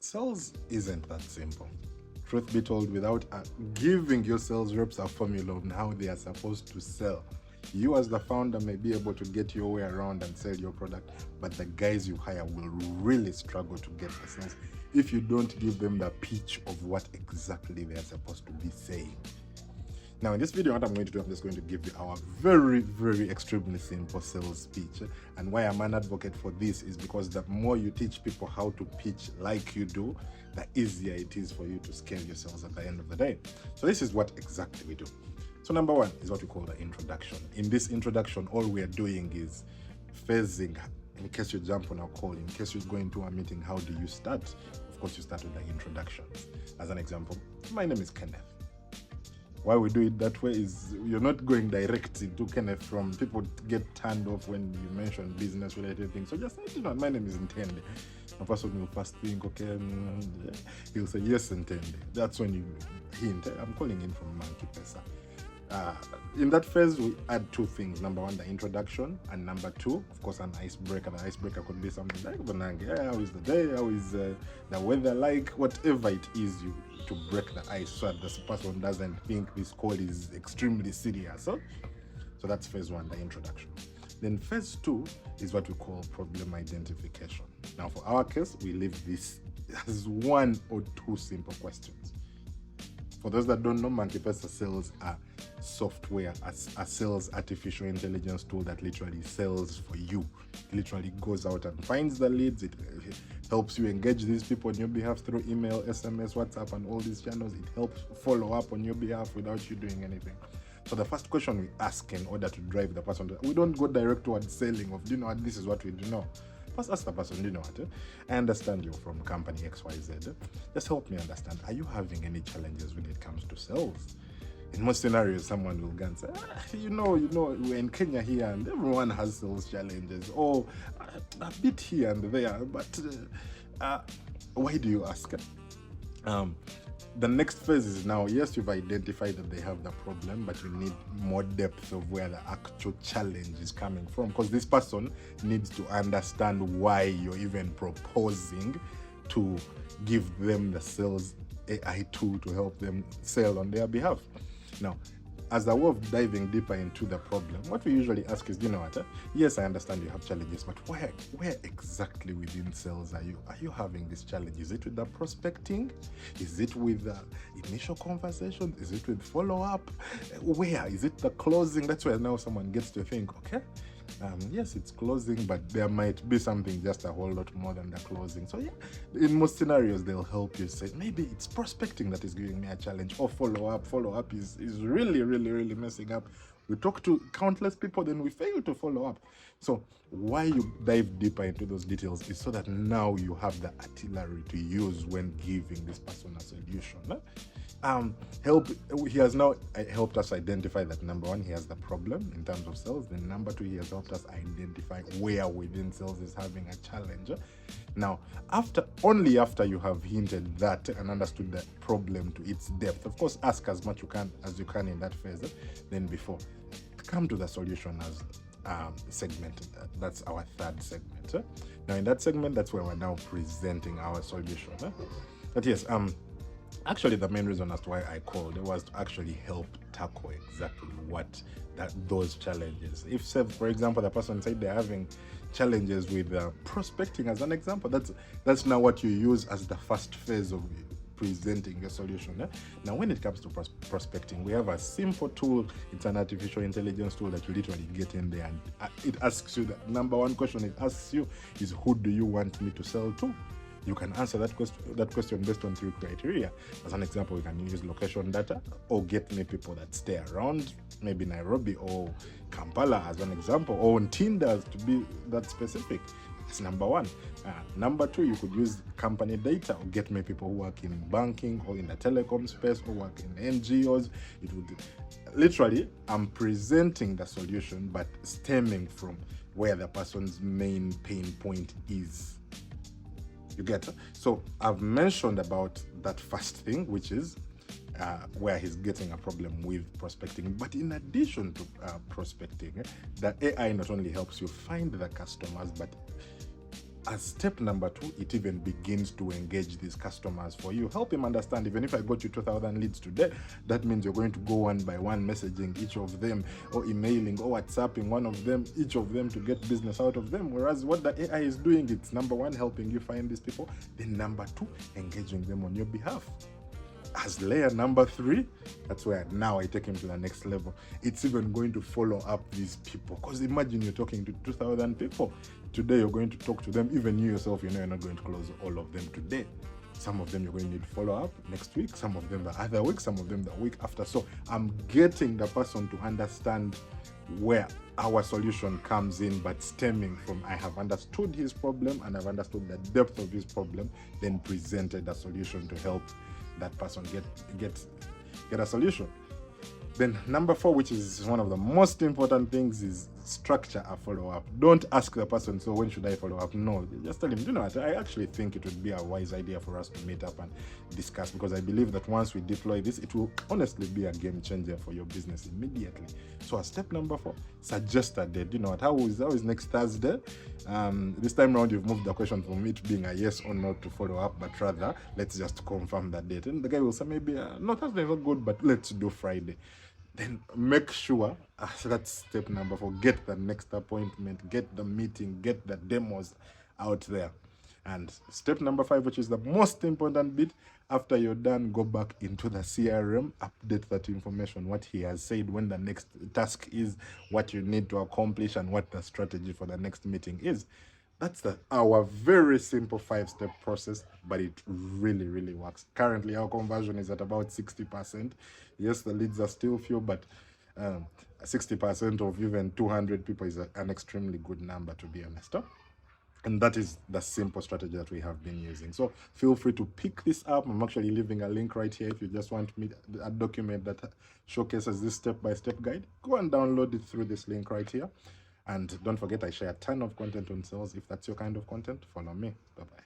Sales isn't that simple. Truth be told, without giving your sales reps a formula on how they are supposed to sell, you as the founder may be able to get your way around and sell your product, but the guys you hire will really struggle to get the sales if you don't give them the pitch of what exactly they are supposed to be saying. Now, in this video, what I'm going to do, I'm just going to give you our very, very extremely simple sales speech. And why I'm an advocate for this is because the more you teach people how to pitch like you do, the easier it is for you to scale your sales at the end of the day. So this is what exactly we do. So number one is what we call the introduction. In this introduction, all we are doing is phasing. In case you jump on a call, in case you're going to a meeting, how do you start? Of course, you start with the introduction. As an example, my name is Kenneth. Why we do it that way is you're not going direct into Kenneth. From people get turned off when you mention business related things. So just say, my name is Ntende. A person will first think, okay, he'll say, yes, Ntende. That's when you hint, I'm calling in from Monkey Pesa. In that phase, we add two things. Number one, the introduction, and number two, of course, an icebreaker. The icebreaker could be something like, how is the day? How is the weather like? Whatever it is, to break the ice so that the person doesn't think this call is extremely serious. So that's phase one, the introduction. Then phase two is what we call problem identification. Now, for our case, we leave this as one or two simple questions. For those that don't know, Monkey Pesa sells a software, a sales artificial intelligence tool that literally sells for you. It literally goes out and finds the leads. It helps you engage these people on your behalf through email, SMS, WhatsApp, and all these channels. It helps follow up on your behalf without you doing anything. So the first question we ask in order to drive the person, we don't go direct towards selling of, this is what we do. No. First ask the person, I understand you're from company XYZ. Just help me understand, are you having any challenges when it comes to sales? In most scenarios, someone will go and say, we're in Kenya here and everyone has sales challenges, or a bit here and there, but why do you ask? The next phase is now, yes, you've identified that they have the problem, but you need more depth of where the actual challenge is coming from, because this person needs to understand why you're even proposing to give them the sales AI tool to help them sell on their behalf. Now, as a way of diving deeper into the problem, what we usually ask is, yes, I understand you have challenges, but where exactly within sales are you? Are you having this challenge? Is it with the prospecting? Is it with the initial conversation? Is it with follow-up? Where? Is it the closing? That's where now someone gets to think, okay, yes, it's closing, but there might be something just a whole lot more than the closing. So yeah, in most scenarios, they'll help you say, maybe it's prospecting that is giving me a challenge, or follow-up is really, really, really messing up. We talk to countless people, then we fail to follow up. So why you dive deeper into those details is so that now you have the artillery to use when giving this person a solution. He has now helped us identify that, number one, he has the problem in terms of sales. Then number two, he has helped us identify where within sales is having a challenge. Now, only after you have hinted that and understood the problem to its depth, of course, ask as much as you can in that phase, then before, come to the solution as segment. That's our third segment. Now, in that segment, that's where we're now presenting our solution. But yes, actually, the main reason as to why I called was to actually help tackle exactly those challenges. If, say, for example, the person said they're having challenges with prospecting, as an example, that's now what you use as the first phase of presenting your solution. Now, when it comes to prospecting, we have a simple tool. It's an artificial intelligence tool that you literally get in there, and it asks you, the number one question it asks you is, who do you want me to sell to? You can answer that question based on three criteria. As an example, we can use location data, or get me people that stay around, maybe Nairobi or Kampala as an example, or on Tinder to be that specific. That's number one. Number two, you could use company data, or get me people who work in banking or in the telecom space or work in NGOs. It would literally, I'm presenting the solution, but stemming from where the person's main pain point is. You get it? So I've mentioned about that first thing, which is where he's getting a problem with prospecting. But in addition to prospecting, the AI not only helps you find the customers, but as step number 2, it even begins to engage these customers for you. Help him understand, even if I got you 2,000 leads today, that means you're going to go one by one, messaging each of them, or emailing, or WhatsApping one of them, each of them, to get business out of them. Whereas what the AI is doing, it's number 1, helping you find these people, then number 2, engaging them on your behalf. As layer number 3, that's where now I take him to the next level. It's even going to follow up these people, because imagine you're talking to 2,000 people. Today you're going to talk to them. Even you yourself, you know you're not going to close all of them today. Some of them you're going to need to follow up next week, some of them the other week, some of them the week after. So I'm getting the person to understand where our solution comes in, but stemming from, I have understood his problem and I've understood the depth of his problem, then presented a solution to help that person get a solution. Then number 4, which is one of the most important things, is structure a follow-up. Don't ask the person, so when should I follow up? No, just tell him, you know what, I actually think it would be a wise idea for us to meet up and discuss, because I believe that once we deploy this, it will honestly be a game changer for your business immediately. So as step number 4, suggest a date. You know what, how is next Thursday? This time around, you've moved the question from it being a yes or no to follow up, but rather, let's just confirm the date. And the guy will say, maybe, no, Thursday is not good, but let's do Friday. Then make sure, that's step number 4, get the next appointment, get the meeting, get the demos out there. And step number 5, which is the most important bit, after you're done, go back into the CRM, update that information, what he has said, when the next task is, what you need to accomplish, and what the strategy for the next meeting is. That's our very simple 5-step process, but it really, really works. Currently, our conversion is at about 60%. Yes, the leads are still few, but 60% of even 200 people is an extremely good number, to be honest. Huh? And that is the simple strategy that we have been using. So feel free to pick this up. I'm actually leaving a link right here. If you just want a document that showcases this step-by-step guide, go and download it through this link right here. And don't forget, I share a ton of content on sales. If that's your kind of content, follow me. Bye-bye.